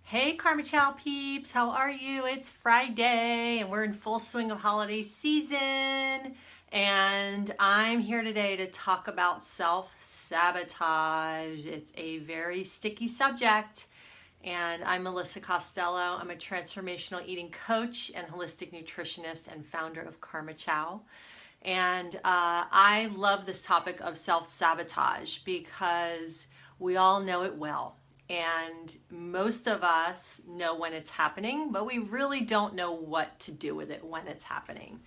Hey Karma Chow peeps, how are you? It's Friday and we're in full swing of holiday season. And I'm here today to talk about self-sabotage. It's a very sticky subject. And I'm Melissa Costello. I'm a transformational eating coach and holistic nutritionist and founder of Karma Chow. And I love this topic of self-sabotage because we all know it well. And most of us know when it's happening, but we really don't know what to do with it when it's happening.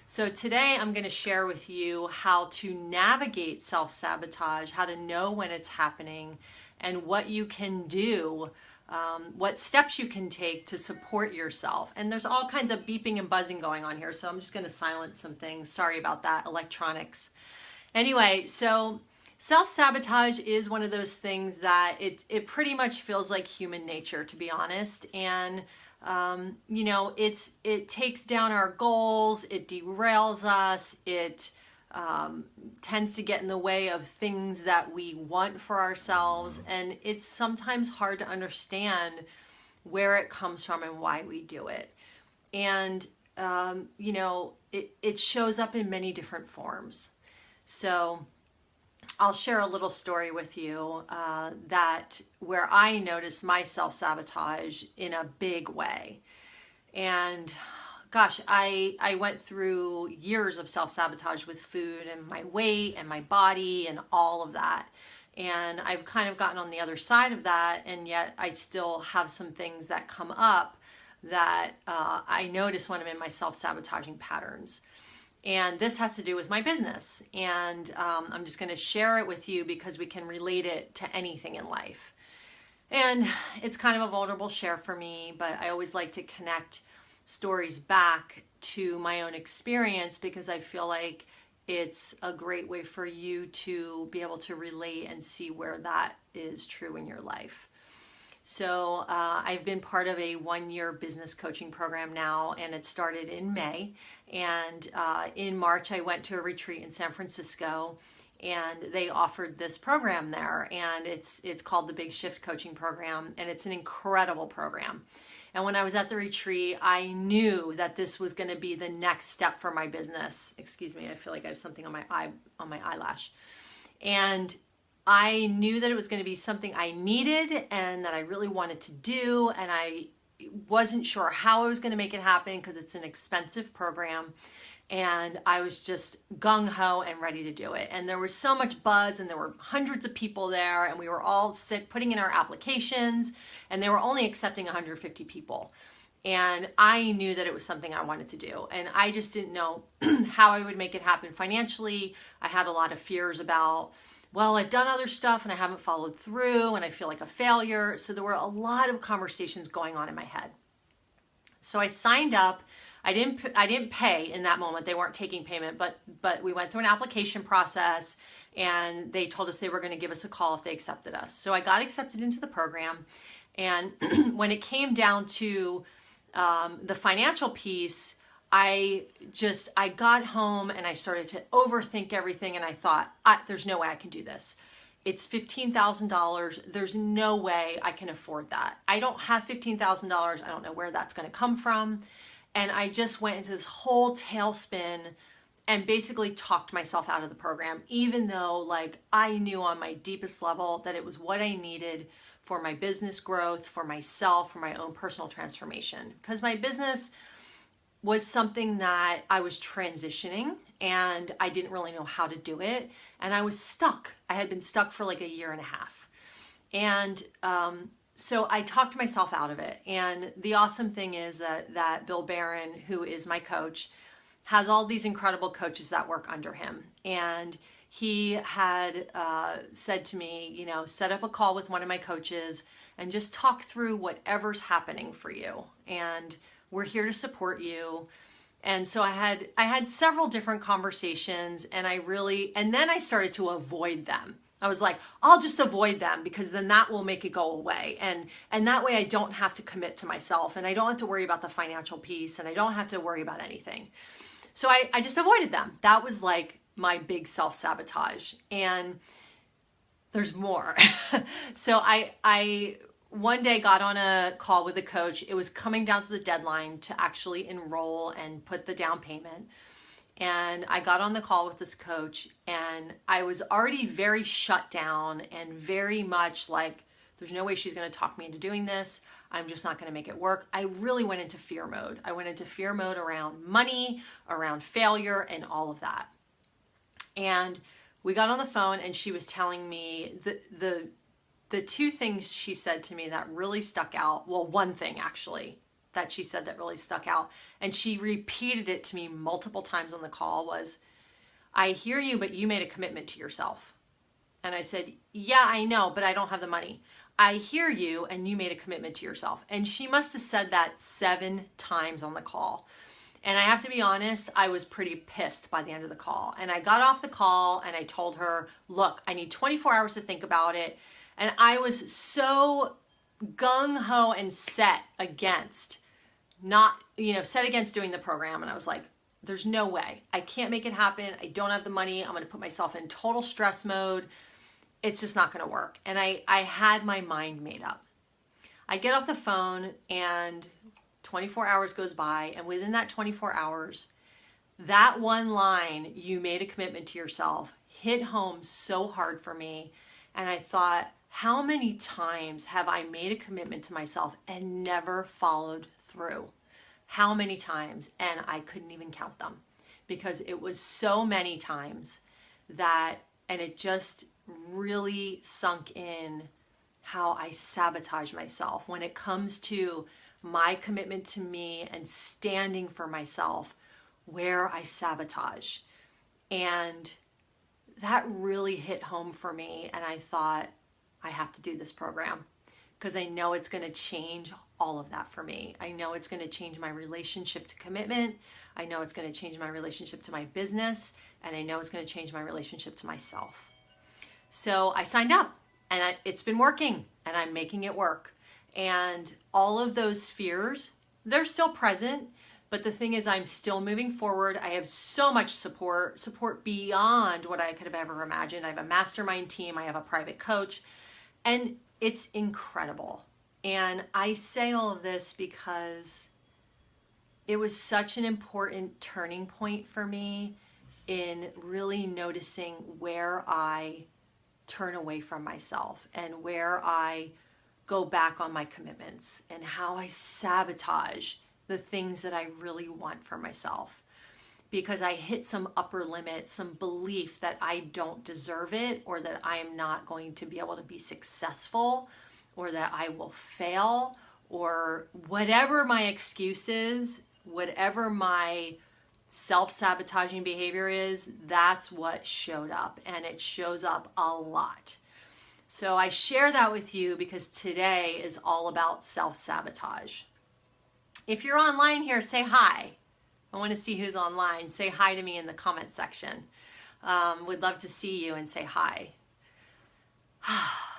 So today I'm going to share with you how to navigate self-sabotage, how to know when it's happening, and what you can do, what steps you can take to support yourself. And there's all kinds of beeping and buzzing going on here, so I'm just going to silence some things. Sorry about that, electronics. Anyway, so self-sabotage is one of those things that it pretty much feels like human nature, to be honest. And it takes down our goals, it derails us, it tends to get in the way of things that we want for ourselves, and it's sometimes hard to understand where it comes from and why we do it. And it shows up in many different forms. So I'll share a little story with you where I noticed my self-sabotage in a big way. And gosh, I went through years of self-sabotage with food and my weight and my body and all of that. And I've kind of gotten on the other side of that, and yet I still have some things that come up that I notice when I'm in my self-sabotaging patterns. And this has to do with my business. And I'm just going to share it with you because we can relate it to anything in life. And it's kind of a vulnerable share for me, but I always like to connect stories back to my own experience because I feel like it's a great way for you to be able to relate and see where that is true in your life. So I've been part of a one-year business coaching program now, and it started in May. And in March, I went to a retreat in San Francisco, and they offered this program there. And it's called the Big Shift Coaching Program, and it's an incredible program. And when I was at the retreat, I knew that this was going to be the next step for my business. Excuse me, I feel like I have something on my eyelash. And I knew that it was going to be something I needed and that I really wanted to do, and I wasn't sure how I was going to make it happen because it's an expensive program, and I was just gung-ho and ready to do it. And there was so much buzz, and there were hundreds of people there, and we were all putting in our applications, and they were only accepting 150 people. And I knew that it was something I wanted to do, and I just didn't know how I would make it happen financially. I had a lot of fears about, well, I've done other stuff and I haven't followed through and I feel like a failure. So there were a lot of conversations going on in my head. So I signed up. I didn't pay in that moment. They weren't taking payment, but we went through an application process, and they told us they were going to give us a call if they accepted us. So I got accepted into the program. And when it came down to the financial piece, I got home and I started to overthink everything, and I thought, there's no way I can do this. It's $15,000. There's no way I can afford that. I don't have $15,000. I don't know where that's going to come from. And I just went into this whole tailspin and basically talked myself out of the program, even though like I knew on my deepest level that it was what I needed for my business growth, for myself, for my own personal transformation. Because my business was something that I was transitioning, and I didn't really know how to do it. And I was stuck. I had been stuck for like a year and a half. And so I talked myself out of it. And the awesome thing is that Bill Barron, who is my coach, has all these incredible coaches that work under him. And he had said to me, set up a call with one of my coaches and just talk through whatever's happening for you. And we're here to support you. And so I had several different conversations, and then I started to avoid them. I was like, I'll just avoid them because then that will make it go away. And that way I don't have to commit to myself, and I don't have to worry about the financial piece, and I don't have to worry about anything. So I just avoided them. That was like my big self-sabotage. And there's more. So I one day got on a call with a coach. It was coming down to the deadline to actually enroll and put the down payment. And I got on the call with this coach, and I was already very shut down and very much like, there's no way she's going to talk me into doing this. I'm just not going to make it work. I really went into fear mode. I went into fear mode around money, around failure, and all of that. And we got on the phone, and she was telling me the two things she said to me that really stuck out. Well, one thing actually that she said that really stuck out, and she repeated it to me multiple times on the call, was, I hear you, but you made a commitment to yourself. And I said, yeah, I know, but I don't have the money. I hear you, and you made a commitment to yourself. And she must have said that 7 times on the call. And I have to be honest, I was pretty pissed by the end of the call. And I got off the call and I told her, look, I need 24 hours to think about it. And I was so gung-ho and set against doing the program. And I was like, there's no way. I can't make it happen. I don't have the money. I'm going to put myself in total stress mode. It's just not going to work. And I had my mind made up. I get off the phone and 24 hours goes by. And within that 24 hours, that one line, you made a commitment to yourself, hit home so hard for me. And I thought, how many times have I made a commitment to myself and never followed through? How many times? And I couldn't even count them, because it was so many times that, and it just really sunk in how I sabotage myself when it comes to my commitment to me and standing for myself, where I sabotage. And that really hit home for me. And I thought, I have to do this program, because I know it's going to change all of that for me. I know it's going to change my relationship to commitment. I know it's going to change my relationship to my business. And I know it's going to change my relationship to myself. So I signed up, and it's been working, and I'm making it work. And all of those fears, they're still present. But the thing is, I'm still moving forward. I have so much support beyond what I could have ever imagined. I have a mastermind team. I have a private coach. And it's incredible. And I say all of this because it was such an important turning point for me in really noticing where I turn away from myself and where I go back on my commitments and how I sabotage the things that I really want for myself. Because I hit some upper limit, some belief that I don't deserve it, or that I am not going to be able to be successful, or that I will fail, or whatever my excuse is, whatever my self-sabotaging behavior is, that's what showed up, and it shows up a lot. So I share that with you because today is all about self-sabotage. If you're online here, say hi. I want to see who's online. Say hi to me in the comment section. Would love to see you and say hi.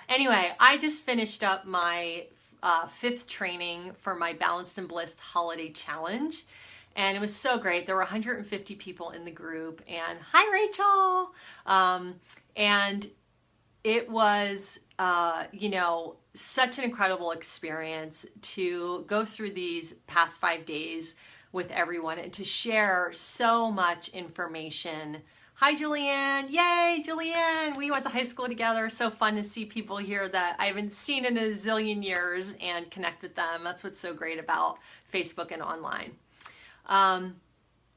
Anyway, I just finished up my 5th training for my Balanced and Blissed Holiday Challenge. And it was so great. There were 150 people in the group. And hi, Rachel. And it was, such an incredible experience to go through these past 5 days with everyone and to share so much information. Hi, Julianne. Yay, Julianne. We went to high school together. So fun to see people here that I haven't seen in a zillion years and connect with them. That's what's so great about Facebook and online.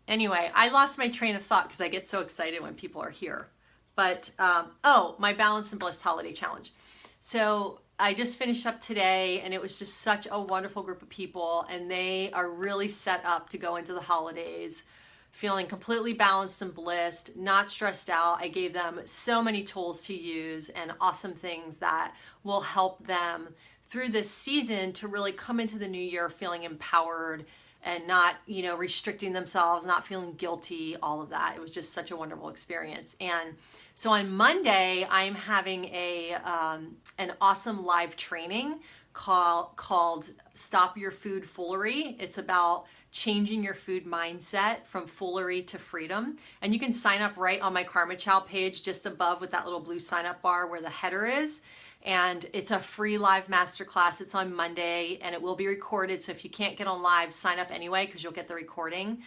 Anyway, I lost my train of thought because I get so excited when people are here. But, my Balanced and Blissed Holiday Challenge. So I just finished up today, and it was just such a wonderful group of people, and they are really set up to go into the holidays feeling completely balanced and blissed, not stressed out. I gave them so many tools to use and awesome things that will help them through this season to really come into the new year feeling empowered and not, restricting themselves, not feeling guilty, all of that. It was just such a wonderful experience. And so on Monday, I'm having an awesome live training called Stop Your Food Foolery. It's about changing your food mindset from foolery to freedom. And you can sign up right on my Karma Chow page just above with that little blue sign up bar where the header is. And it's a free live masterclass. It's on Monday and it will be recorded. So if you can't get on live, sign up anyway because you'll get the recording.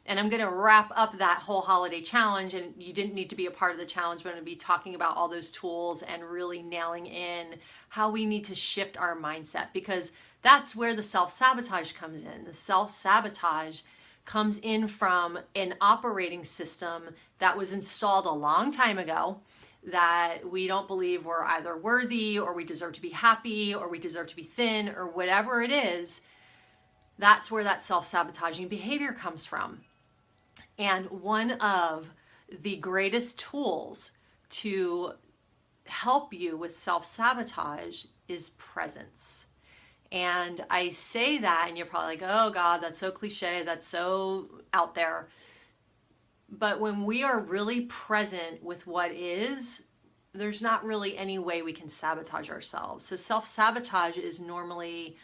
And I'm going to wrap up that whole holiday challenge, and you didn't need to be a part of the challenge, but I'm going to be talking about all those tools and really nailing in how we need to shift our mindset, because that's where the self-sabotage comes in. The self-sabotage comes in from an operating system that was installed a long time ago, that we don't believe we're either worthy or we deserve to be happy or we deserve to be thin or whatever it is. That's where that self-sabotaging behavior comes from. And one of the greatest tools to help you with self-sabotage is presence. And I say that and you're probably like, oh God, that's so cliche, that's so out there. But when we are really present with what is, there's not really any way we can sabotage ourselves. So self-sabotage is normally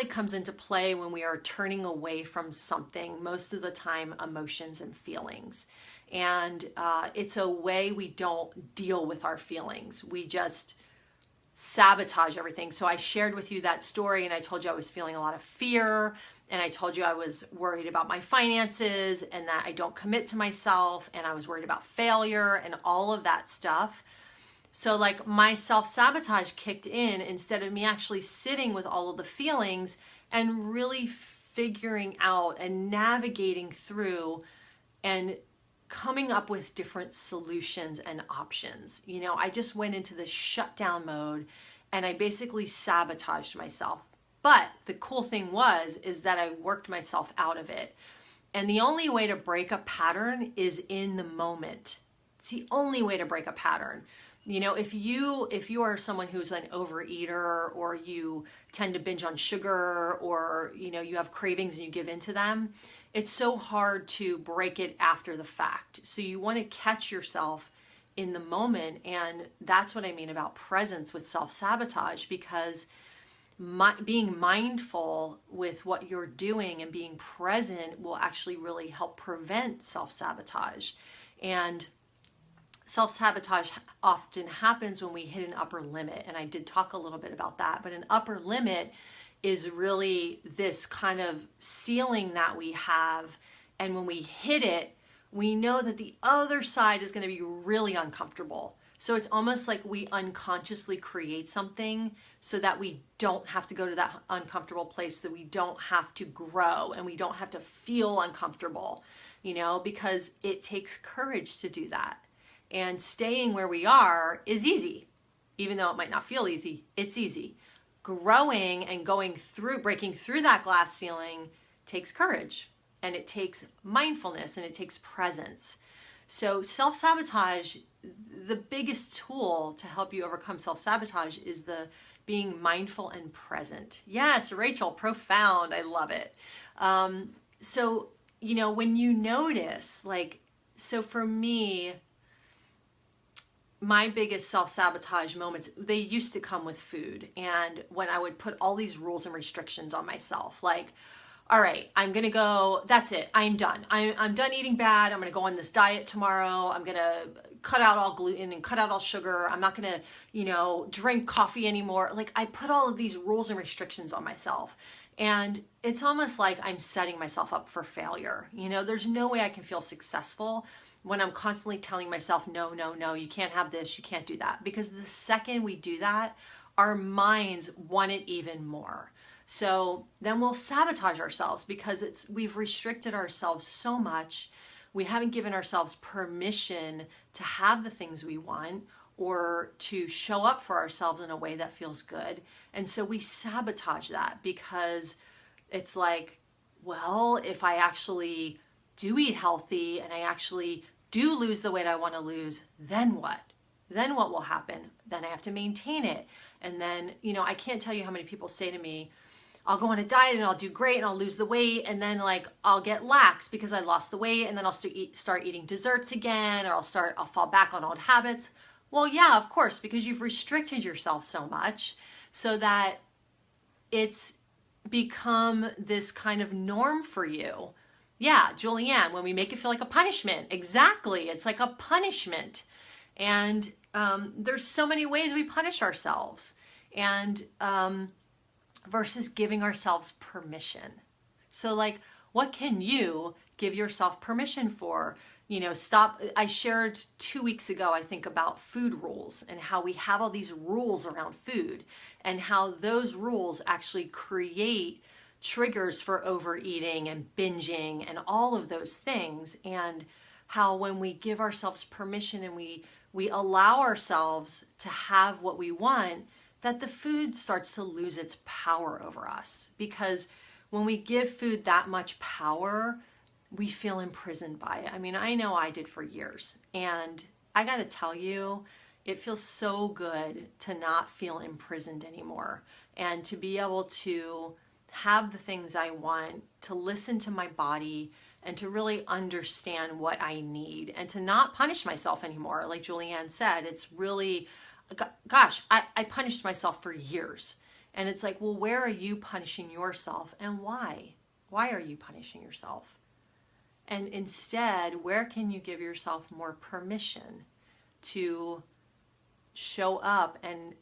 comes into play when we are turning away from something, most of the time emotions and feelings. And it's a way we don't deal with our feelings. We just sabotage everything. So I shared with you that story and I told you I was feeling a lot of fear, and I told you I was worried about my finances and that I don't commit to myself, and I was worried about failure and all of that stuff. So like my self-sabotage kicked in instead of me actually sitting with all of the feelings and really figuring out and navigating through and coming up with different solutions and options. You know, I just went into this shutdown mode and I basically sabotaged myself. But the cool thing is that I worked myself out of it. And the only way to break a pattern is in the moment. It's the only way to break a pattern. You know, if you are someone who's an overeater, or you tend to binge on sugar, or, you know, you have cravings and you give into them, it's so hard to break it after the fact. So you want to catch yourself in the moment. And that's what I mean about presence with self-sabotage, because being mindful with what you're doing and being present will actually really help prevent self-sabotage. And self-sabotage often happens when we hit an upper limit. And I did talk a little bit about that, but an upper limit is really this kind of ceiling that we have. And when we hit it, we know that the other side is going to be really uncomfortable. So it's almost like we unconsciously create something so that we don't have to go to that uncomfortable place, so we don't have to grow and we don't have to feel uncomfortable, you know, because it takes courage to do that. And staying where we are is easy. Even though it might not feel easy, it's easy. Growing and breaking through that glass ceiling takes courage, and it takes mindfulness, and it takes presence. So self-sabotage, the biggest tool to help you overcome self-sabotage is the being mindful and present. Yes, Rachel, profound. I love it. So, you know, when you notice, like, so for me, my biggest self-sabotage moments, they used to come with food. And when I would put all these rules and restrictions on myself, like, all right, I'm going to go, that's it, I'm done. I'm done eating bad. I'm going to go on this diet tomorrow. I'm going to cut out all gluten and cut out all sugar. I'm not going to, you know, drink coffee anymore. Like, I put all of these rules and restrictions on myself. And it's almost like I'm setting myself up for failure. You know, there's no way I can feel successful when I'm constantly telling myself, no, no, no, you can't have this, you can't do that. Because the second we do that, our minds want it even more. So then we'll sabotage ourselves because we've restricted ourselves so much. We haven't given ourselves permission to have the things we want or to show up for ourselves in a way that feels good. And so we sabotage that because it's like, well, if I actually do eat healthy and I actually do lose the weight I want to lose, then what? Then what will happen? Then I have to maintain it. And then, you know, I can't tell you how many people say to me, I'll go on a diet and I'll do great and I'll lose the weight, and then like I'll get lax because I lost the weight, and then I'll start eating desserts again, or I'll fall back on old habits. Well, yeah, of course, because you've restricted yourself so much so that it's become this kind of norm for you. Yeah, Julianne, when we make it feel like a punishment. Exactly. It's like a punishment. And there's so many ways we punish ourselves, and versus giving ourselves permission. So like, what can you give yourself permission for? Stop. I shared 2 weeks ago, I think, about food rules and how we have all these rules around food and how those rules actually create triggers for overeating and binging and all of those things. And how when we give ourselves permission and we allow ourselves to have what we want, that the food starts to lose its power over us. Because when we give food that much power, we feel imprisoned by it. I mean, I know I did for years. And I got to tell you, it feels so good to not feel imprisoned anymore and to be able to have the things I want, to listen to my body, and to really understand what I need and to not punish myself anymore. Like Julianne said, it's really, gosh, I punished myself for years. And it's like, well, where are you punishing yourself and why? Why are you punishing yourself? And instead, where can you give yourself more permission to show up and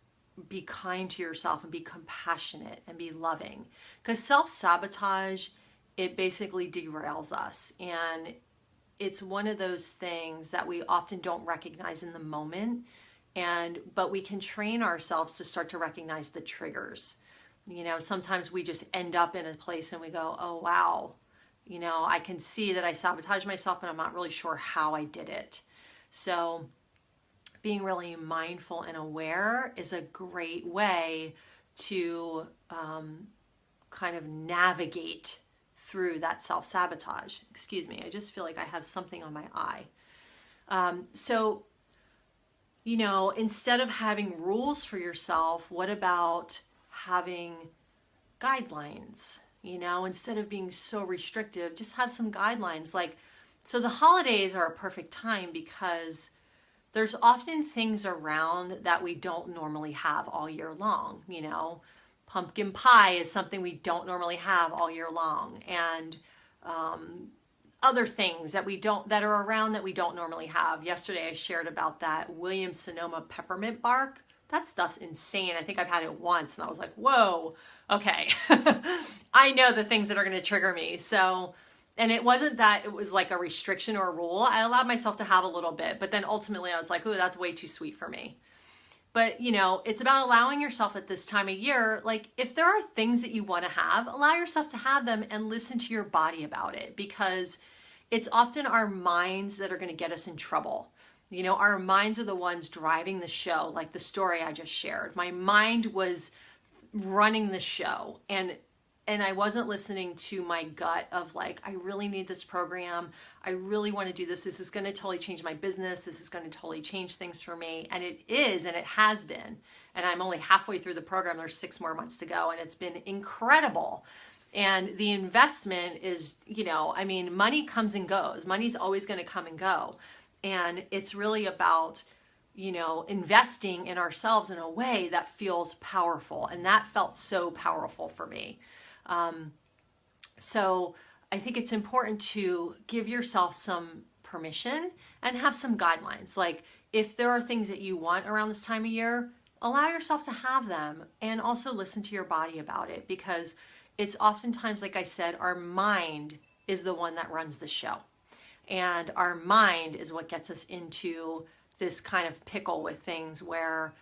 be kind to yourself and be compassionate and be loving? Because self-sabotage, it basically derails us. And it's one of those things that we often don't recognize in the moment. But we can train ourselves to start to recognize the triggers. Sometimes we just end up in a place and we go, oh, wow, I can see that I sabotage myself, but I'm not really sure how I did it. So being really mindful and aware is a great way to kind of navigate through that self-sabotage. Excuse me, I just feel like I have something on my eye. So instead of having rules for yourself, what about having guidelines? Instead of being so restrictive, just have some guidelines. So the holidays are a perfect time because there's often things around that we don't normally have all year long. Pumpkin pie is something we don't normally have all year long. And other things that are around that we don't normally have. Yesterday I shared about that Williams-Sonoma peppermint bark. That stuff's insane. I think I've had it once and I was like, whoa, okay. I know the things that are going to trigger me. So, and it wasn't that it was like a restriction or a rule. I allowed myself to have a little bit, but then ultimately I was like, ooh, that's way too sweet for me. But, it's about allowing yourself at this time of year, like if there are things that you want to have, allow yourself to have them and listen to your body about it, because it's often our minds that are going to get us in trouble. Our minds are the ones driving the show, like the story I just shared. My mind was running the show, and I wasn't listening to my gut of like, I really need this program. I really want to do this. This is going to totally change my business. This is going to totally change things for me. And it is, and it has been. And I'm only halfway through the program. There's 6 more months to go, and it's been incredible. And the investment is, money comes and goes. Money's always going to come and go. And it's really about, investing in ourselves in a way that feels powerful. And that felt so powerful for me. So I think it's important to give yourself some permission and have some guidelines. Like if there are things that you want around this time of year, allow yourself to have them, and also listen to your body about it, because it's oftentimes, like I said, our mind is the one that runs the show. And our mind is what gets us into this kind of pickle with things where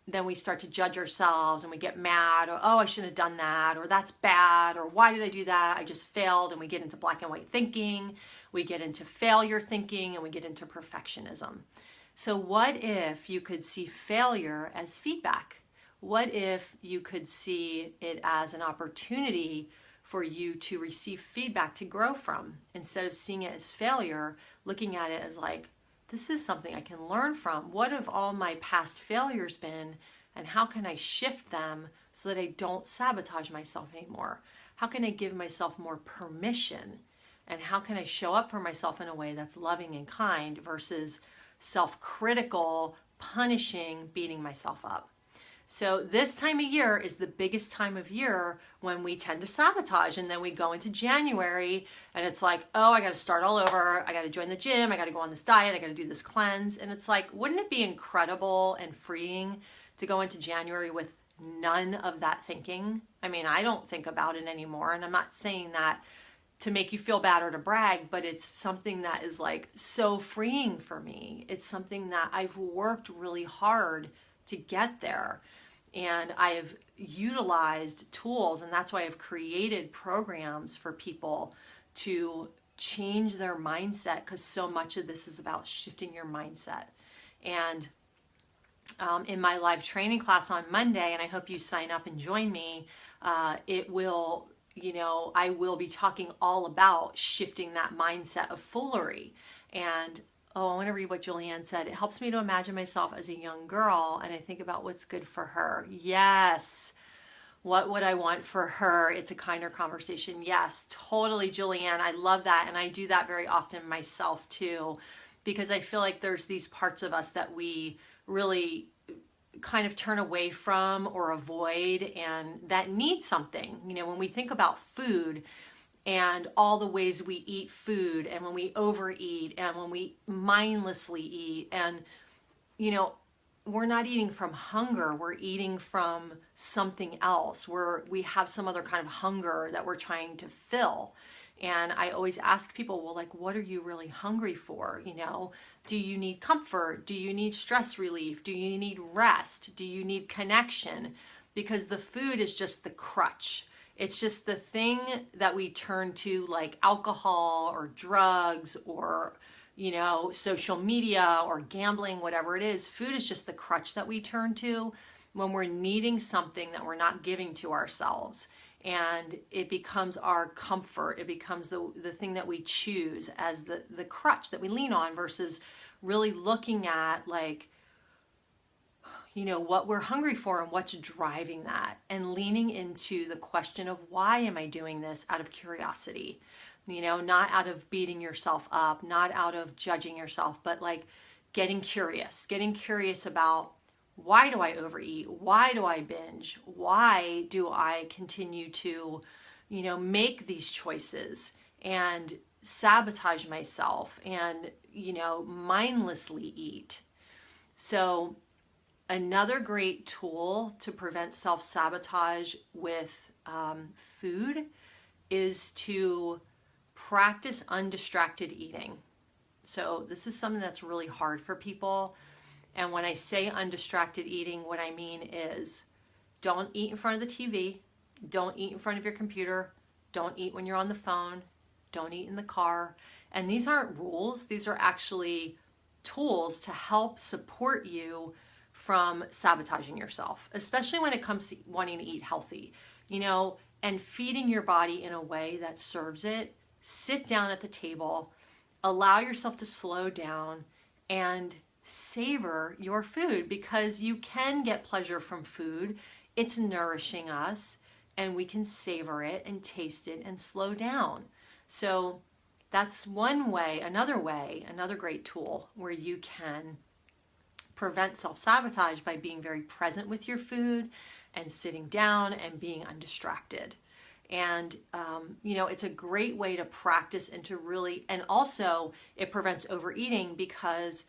then we start to judge ourselves and we get mad, or, oh, I shouldn't have done that, or that's bad, or why did I do that? I just failed. And we get into black and white thinking, we get into failure thinking, and we get into perfectionism. So what if you could see failure as feedback? What if you could see it as an opportunity for you to receive feedback to grow from, instead of seeing it as failure, looking at it as like, this is something I can learn from. What have all my past failures been, and how can I shift them so that I don't sabotage myself anymore? How can I give myself more permission? And how can I show up for myself in a way that's loving and kind versus self-critical, punishing, beating myself up? So this time of year is the biggest time of year when we tend to sabotage. And then we go into January and it's like, oh, I got to start all over. I got to join the gym. I got to go on this diet. I got to do this cleanse. And it's like, wouldn't it be incredible and freeing to go into January with none of that thinking? I mean, I don't think about it anymore. And I'm not saying that to make you feel bad or to brag, but it's something that is like so freeing for me. It's something that I've worked really hard to get there. And I've utilized tools, and that's why I've created programs for people to change their mindset, because so much of this is about shifting your mindset. And in my live training class on Monday, and I hope you sign up and join me, it will, I will be talking all about shifting that mindset of foolery. And oh, I want to read what Julianne said. It helps me to imagine myself as a young girl, and I think about what's good for her. Yes. What would I want for her? It's a kinder conversation. Yes, totally, Julianne. I love that. And I do that very often myself too, because I feel like there's these parts of us that we really kind of turn away from or avoid and that need something. When we think about food and all the ways we eat food, and when we overeat, and when we mindlessly eat, and we're not eating from hunger, we're eating from something else, we have some other kind of hunger that we're trying to fill. And I always ask people, well, like, what are you really hungry for? Do you need comfort? Do you need stress relief? Do you need rest? Do you need connection? Because the food is just the crutch. It's just the thing that we turn to, like alcohol or drugs or, social media or gambling, whatever it is. Food is just the crutch that we turn to when we're needing something that we're not giving to ourselves. And it becomes our comfort. It becomes the thing that we choose as the crutch that we lean on, versus really looking at, like, what we're hungry for and what's driving that, and leaning into the question of, why am I doing this? Out of curiosity, not out of beating yourself up, not out of judging yourself, but like getting curious about, why do I overeat? Why do I binge? Why do I continue to, make these choices and sabotage myself and, mindlessly eat? So another great tool to prevent self-sabotage with food is to practice undistracted eating. So this is something that's really hard for people. And when I say undistracted eating, what I mean is, don't eat in front of the TV, don't eat in front of your computer, don't eat when you're on the phone, don't eat in the car. And these aren't rules, these are actually tools to help support you from sabotaging yourself, especially when it comes to wanting to eat healthy, and feeding your body in a way that serves it. Sit down at the table, allow yourself to slow down and savor your food, because you can get pleasure from food. It's nourishing us, and we can savor it and taste it and slow down. So that's one way. Another great tool where you can prevent self-sabotage by being very present with your food and sitting down and being undistracted. And, it's a great way to practice and to really, and also it prevents overeating, because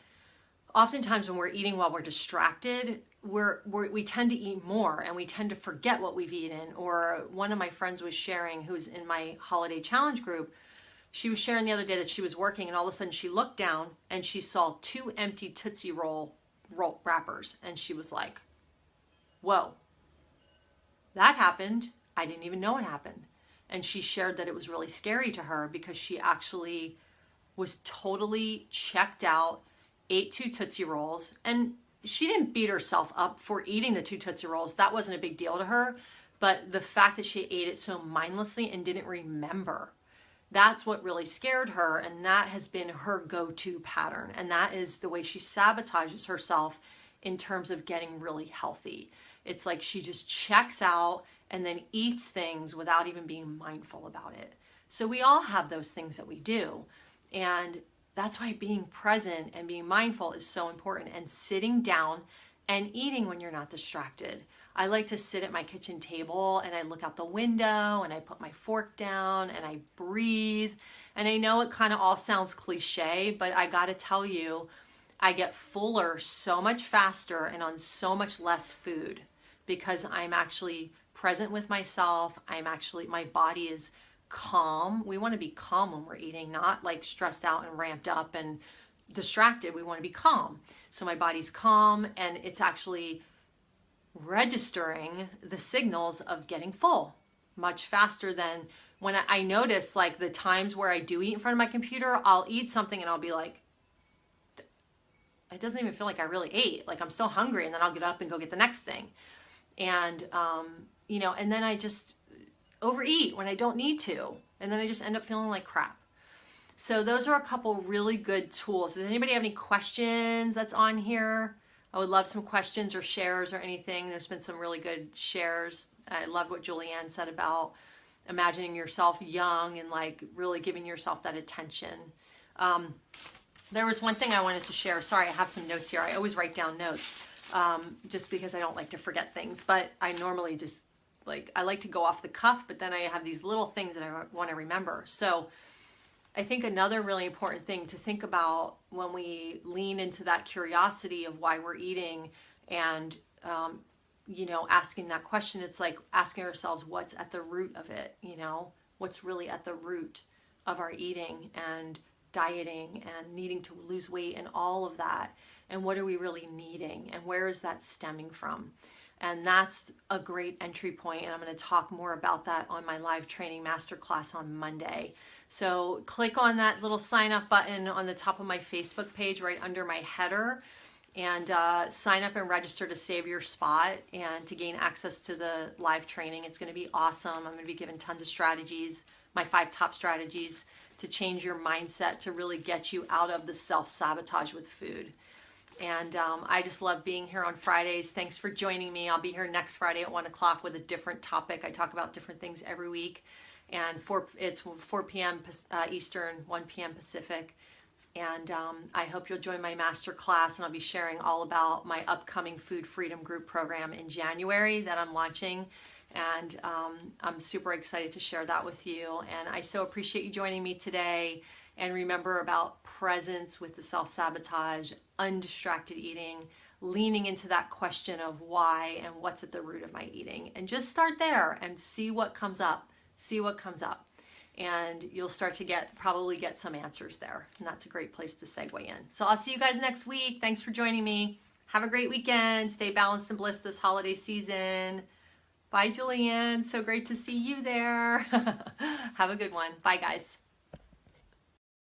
oftentimes when we're eating while we're distracted, we tend to eat more and we tend to forget what we've eaten. Or one of my friends was sharing, who's in my holiday challenge group, she was sharing the other day that she was working, and all of a sudden she looked down and she saw 2 empty Tootsie Roll wrappers. And she was like, whoa, that happened. I didn't even know it happened. And she shared that it was really scary to her, because she actually was totally checked out, ate 2 Tootsie Rolls, and she didn't beat herself up for eating the 2 Tootsie Rolls. That wasn't a big deal to her. But the fact that she ate it so mindlessly and didn't remember, that's what really scared her. And that has been her go-to pattern. And that is the way she sabotages herself in terms of getting really healthy. It's like she just checks out and then eats things without even being mindful about it. So we all have those things that we do. And that's why being present and being mindful is so important. And sitting down and eating when you're not distracted. I like to sit at my kitchen table and I look out the window and I put my fork down and I breathe. And I know it kind of all sounds cliche, but I got to tell you, I get fuller so much faster and on so much less food because I'm actually present with myself. My body is calm. We want to be calm when we're eating, not like stressed out and ramped up and distracted. We want to be calm. So my body's calm and it's actually registering the signals of getting full much faster than when I notice like the times where I do eat in front of my computer. I'll eat something and I'll be like, it doesn't even feel like I really ate. Like I'm still hungry, and then I'll get up and go get the next thing. And, and then I just overeat when I don't need to. And then I just end up feeling like crap. So those are a couple really good tools. Does anybody have any questions that's on here? I would love some questions or shares or anything. There's been some really good shares. I love what Julianne said about imagining yourself young and like really giving yourself that attention. There was one thing I wanted to share. Sorry, I have some notes here. I always write down notes just because I don't like to forget things. But I normally just I like to go off the cuff, but then I have these little things that I want to remember. So I think another really important thing to think about when we lean into that curiosity of why we're eating and, asking that question, it's like asking ourselves what's at the root of it, what's really at the root of our eating and dieting and needing to lose weight and all of that. And what are we really needing? And where is that stemming from? And that's a great entry point. And I'm going to talk more about that on my live training masterclass on Monday. So click on that little sign up button on the top of my Facebook page right under my header and sign up and register to save your spot and to gain access to the live training. It's going to be awesome. I'm going to be giving tons of strategies, my 5 top strategies to change your mindset to really get you out of the self-sabotage with food. And I just love being here on Fridays. Thanks for joining me. I'll be here next Friday at 1 o'clock with a different topic. I talk about different things every week. And it's 4 p.m. Eastern, 1 p.m. Pacific. And I hope you'll join my master class. And I'll be sharing all about my upcoming Food Freedom Group program in January that I'm launching. And I'm super excited to share that with you. And I so appreciate you joining me today. And remember about presence with the self-sabotage, undistracted eating, leaning into that question of why and what's at the root of my eating. And just start there and see what comes up. See what comes up. And you'll start to probably get some answers there. And that's a great place to segue in. So I'll see you guys next week. Thanks for joining me. Have a great weekend. Stay balanced and bliss this holiday season. Bye, Julianne. So great to see you there. Have a good one. Bye, guys.